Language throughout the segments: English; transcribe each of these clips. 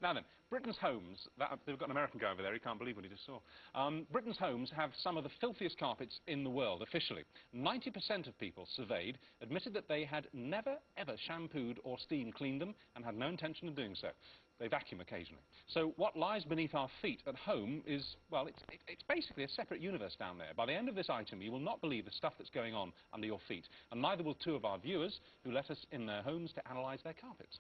Now then, Britain's homes, they've got an American guy over there, he can't believe what he just saw. Britain's homes have some of the filthiest carpets in the world, officially. 90% of people surveyed admitted that they had never, ever shampooed or steam cleaned them and had no intention of doing so. They vacuum occasionally. So what lies beneath our feet at home is, well, it's basically a separate universe down there. By the end of this item, you will not believe the stuff that's going on under your feet, and neither will two of our viewers who let us in their homes to analyse their carpets.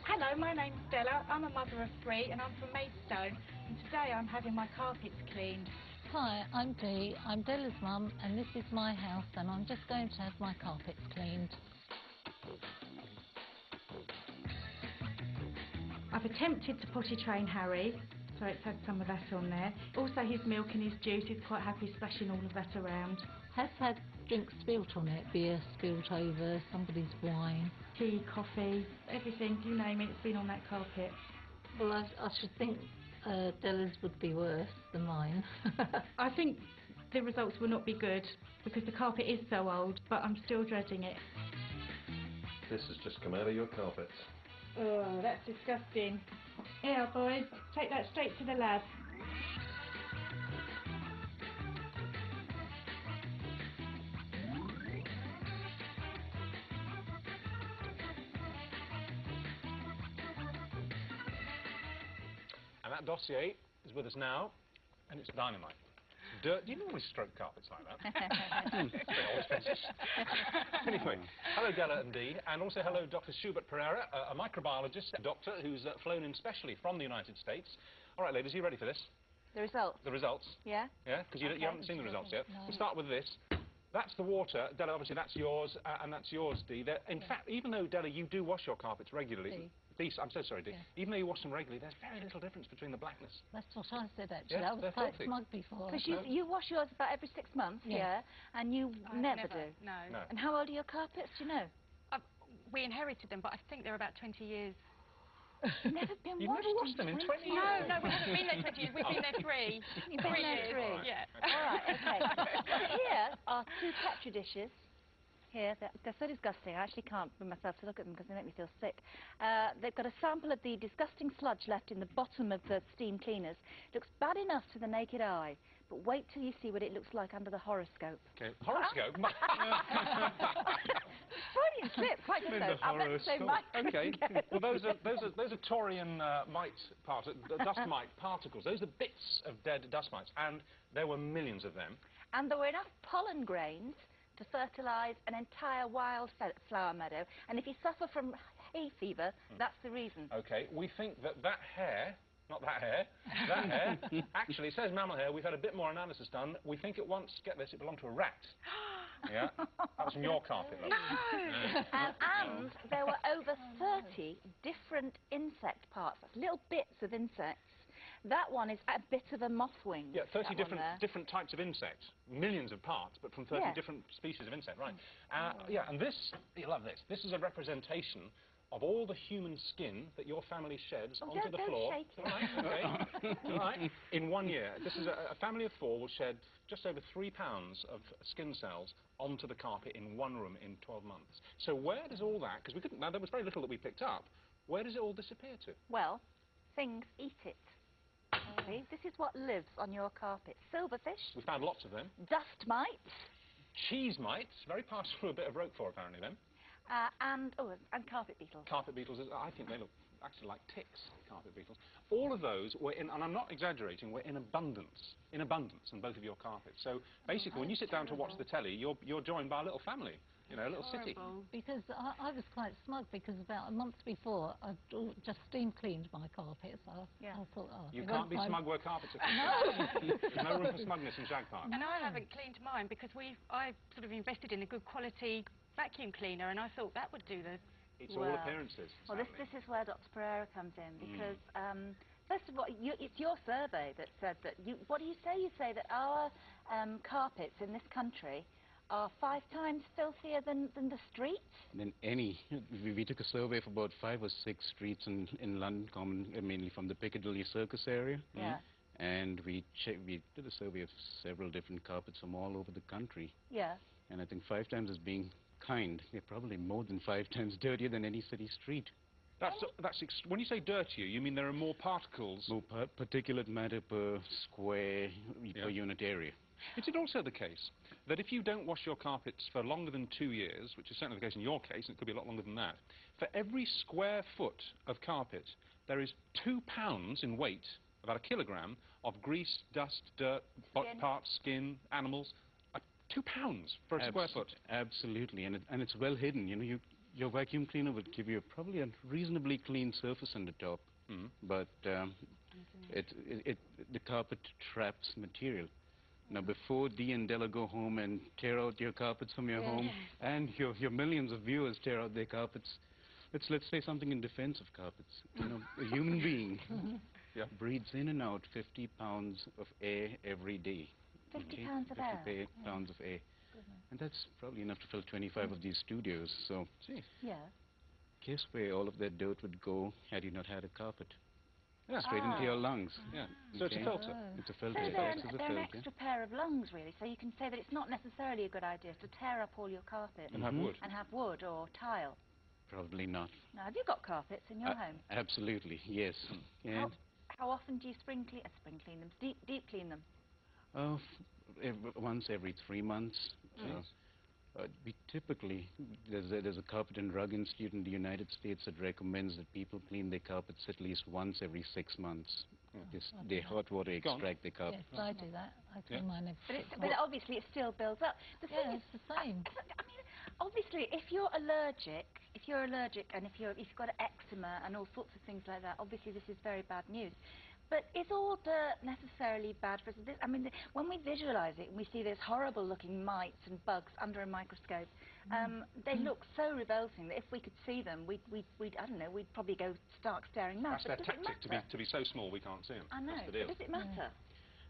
Hello, my name's Stella. I'm a mother of 3 and I'm from Maidstone, and today I'm having my carpets cleaned. Hi, I'm Dee. I'm Della's mum, and this is my house, and I'm just going to have my carpets cleaned. I've attempted to potty train Harry, so it's had some of that on there. Also his milk and his juice, he's quite happy splashing all of that around. Has had drinks spilt on it, beer spilt over, somebody's wine. Tea, coffee, everything, you name it, it's been on that carpet. Well, I should think Della's would be worse than mine. I think the results will not be good, because the carpet is so old, but I'm still dreading it. This has just come out of your carpets. Oh, that's disgusting. Here, boys, take that straight to the lab. And that dossier is with us now, and it's dynamite. Dirt. Do you normally stroke carpets like that? Anyway, hello Della and Dee, and also hello Dr. Schubert Pereira, a microbiologist doctor who's flown in specially from the United States. All right, ladies, are you ready for this? The results? The results. Yeah? Yeah, because you haven't seen the results yet. No. We'll start with this. That's the water. Della, obviously that's yours, and that's yours, Dee. In fact, even though, Della, you do wash your carpets regularly... Dee, I'm so sorry, Dee. Yeah. Even though you wash them regularly, there's very little difference between the blackness. That's what I said, actually. Yeah, I was quite smug before. Because you wash yours about every 6 months, yeah? And you never do? No. And how old are your carpets, do you know? We inherited them, but I think they're about 20 years. You've never been You've washed never washed them in 20 years? No, we haven't been there 20 years. We've been there 3. You've been there 3? Yeah. All right, OK. Well, here are 2 Petri dishes. Here, they're so disgusting, I actually can't bring myself to look at them because they make me feel sick. They've got a sample of the disgusting sludge left in the bottom of the steam cleaners. It looks bad enough to the naked eye, but wait till you see what it looks like under the horoscope. OK, horoscope? Freudian slip, quite good though. I meant to say mite. OK, well those are taurian dust mite particles. Those are bits of dead dust mites, and there were millions of them. And there were enough pollen grains to fertilise an entire wildflower meadow. And if you suffer from hay fever, that's the reason. OK, we think that hair, not that hair, that hair, actually, it says mammal hair. We've had a bit more analysis done. We think it once, get this, it belonged to a rat. Yeah, that was from your carpet. No! And there were over 30 different insect parts, little bits of insects. That one is a bit of a moth wing. Yeah, 30 different types of insects. Millions of parts, but from 30 different species of insect, right. Yeah, and this, you love this. This is a representation of all the human skin that your family sheds onto the floor. Shake it. Right, okay. Right. In 1 year. This is a family of 4 will shed just over 3 pounds of skin cells onto the carpet in 1 room in 12 months. So where does all that, because we couldn't, now there was very little that we picked up, where does it all disappear to? Well, things eat it. See, this is what lives on your carpet. Silverfish. We found lots of them. Dust mites. Cheese mites, very partial to a bit of Roquefort apparently then. And carpet beetles. Carpet beetles, I think they look actually like ticks, carpet beetles. All of those were in, and I'm not exaggerating, were in abundance in both of your carpets. So basically, when you sit down to watch the telly, you're joined by a little family. You know, a little city. Because I was quite smug because about a month before I'd just steam cleaned my carpets. I thought, oh, you can't be smug where carpets are clean. There's no room for smugness in Shag Park. And I haven't cleaned mine because I've sort of invested in a good quality vacuum cleaner, and I thought that would do the... It's all appearances. Well, this is where Dr. Pereira comes in, because first of all, it's your survey that said that what do you say? You say that our carpets in this country are 5 times filthier than the streets? Than any. We took a survey of about 5 or 6 streets in London, mainly from the Piccadilly Circus area. Yeah. And we did a survey of several different carpets from all over the country. Yeah. And I think 5 times as being kind, they're probably more than 5 times dirtier than any city street. When you say dirtier, you mean there are more particles? More particulate matter per square per unit area. Is it also the case that if you don't wash your carpets for longer than 2 years, which is certainly the case in your case, and it could be a lot longer than that, for every square foot of carpet, there is 2 pounds in weight, about 1 kilogram, of grease, dust, dirt, parts, skin, animals? 2 pounds for a square foot? Absolutely, and it's well hidden. You know, your vacuum cleaner would give you probably a reasonably clean surface on the top, but the carpet traps material. Now, before Dee and Della go home and tear out your carpets from your home, and your millions of viewers tear out their carpets, let's say something in defense of carpets. You know, a human being breathes in and out 50 pounds of air every day. 50 pounds of air? 50 pounds of air. And that's probably enough to fill 25 of these studios. So, guess where all of that dirt would go had you not had a carpet? Straight into your lungs. So it's a filter. It's a filter. So they're an extra pair of lungs, really. So you can say that it's not necessarily a good idea to tear up all your carpet. And have wood. And have wood or tile. Probably not. Now, have you got carpets in your home? Absolutely, yes. How often do you spring clean them? Deep clean them? Once every 3 months. We typically, there's a Carpet and Rug Institute in the United States that recommends that people clean their carpets at least once every 6 months. They hot water extract their carpet. Yes, I do that. I clean mine every 6 months. But obviously it still builds up. The thing it's the same. I mean, obviously, if you're allergic and if you've got eczema and all sorts of things like that, obviously this is very bad news. But is all dirt necessarily bad for us? I mean, when we visualise it, we see these horrible-looking mites and bugs under a microscope. They look so revolting that if we could see them, we'd I don't know, we'd probably go stark staring mad. That's their tactic, to be so small we can't see them. I know. That's the deal. But does it matter?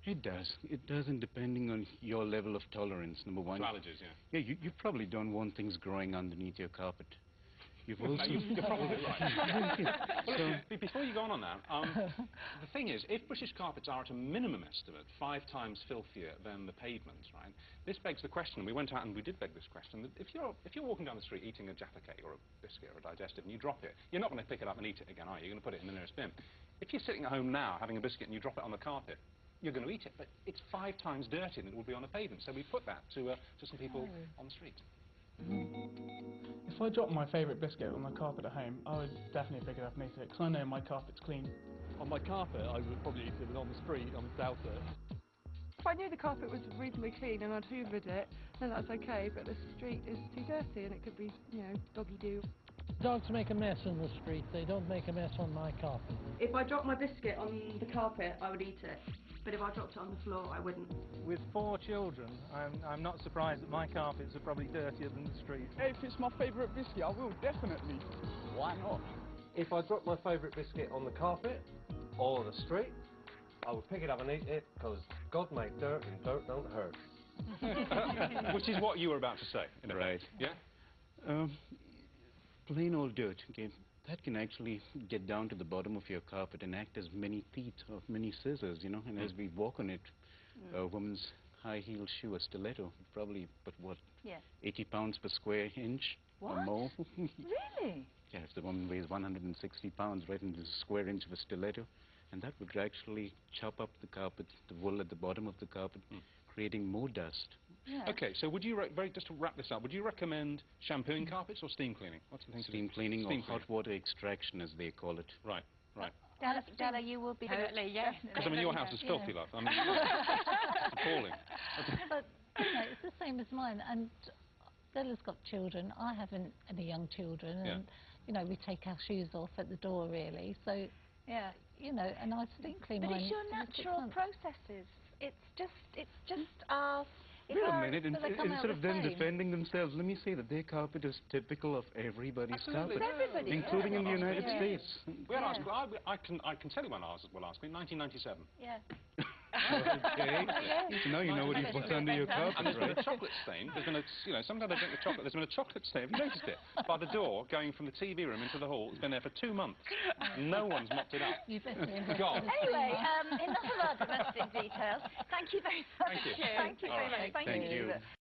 It does. It does, and depending on your level of tolerance, number one. To allergies, you probably don't want things growing underneath your carpet. You're probably right. Before you go on that, the thing is, if British carpets are at a minimum estimate 5 times filthier than the pavement, right, this begs the question, we went out and we did beg this question, that if you're walking down the street eating a Jaffa cake or a biscuit or a digestive and you drop it, you're not going to pick it up and eat it again, are you? You're going to put it in the nearest bin. If you're sitting at home now having a biscuit and you drop it on the carpet, you're going to eat it, but it's 5 times dirtier than it would be on a pavement. So we put that to some people on the street. If I dropped my favourite biscuit on the carpet at home, I would definitely pick it up and eat it, because I know my carpet's clean. On my carpet, I would probably eat it, but on the street, I would doubt it. If I knew the carpet was reasonably clean and I'd hoovered it, then that's okay, but the street is too dirty and it could be, you know, doggy-doo. Dogs make a mess in the street, they don't make a mess on my carpet. If I dropped my biscuit on the carpet, I would eat it. But if I dropped it on the floor, I wouldn't. With 4 children, I'm not surprised that my carpets are probably dirtier than the street. If it's my favourite biscuit, I will definitely. Why not? If I dropped my favourite biscuit on the carpet or the street, I would pick it up and eat it, because God made dirt and dirt don't hurt. Which is what you were about to say. Right. Yeah? Plain old dirt, okay? That can actually get down to the bottom of your carpet and act as many teeth or many scissors, you know, and as we walk on it, a woman's high-heel shoe, a stiletto, probably, but what, 80 pounds per square inch or more? Really? Yeah, if the woman weighs 160 pounds right into the square inch of a stiletto, and that would actually chop up the carpet, the wool at the bottom of the carpet, creating more dust. Yeah. Okay, so would you, just to wrap this up, would you recommend shampooing carpets or steam cleaning? What's the thing to do? Steam cleaning or hot water extraction, as they call it. Right, right. Della, you will be totally, yes. Because, I mean, your house is filthy, love. I mean, it's appalling. But, you know, it's the same as mine, and Della's got children. I haven't any young children, and, you know, we take our shoes off at the door, really, so... Yeah. You know, and I steam clean mine. But it's your natural processes. It's just our... Wait a minute, instead of them defending themselves, let me say that their carpet is typical of everybo's carpet, including in the United States. We'll ask, I can tell you when ours will ask me, 1997. Yeah. Okay. So now you know what you put under your carpet, and there's right? been a chocolate stain. There's been a, you know, sometimes I drink the chocolate. There's been a chocolate stain. Have you noticed it? By the door, going from the TV room into the hall. It's been there for 2 months. No one's mopped it up. God. Anyway, enough of our domestic details. Thank you very much. Thank you. Thank you very much. Thank you.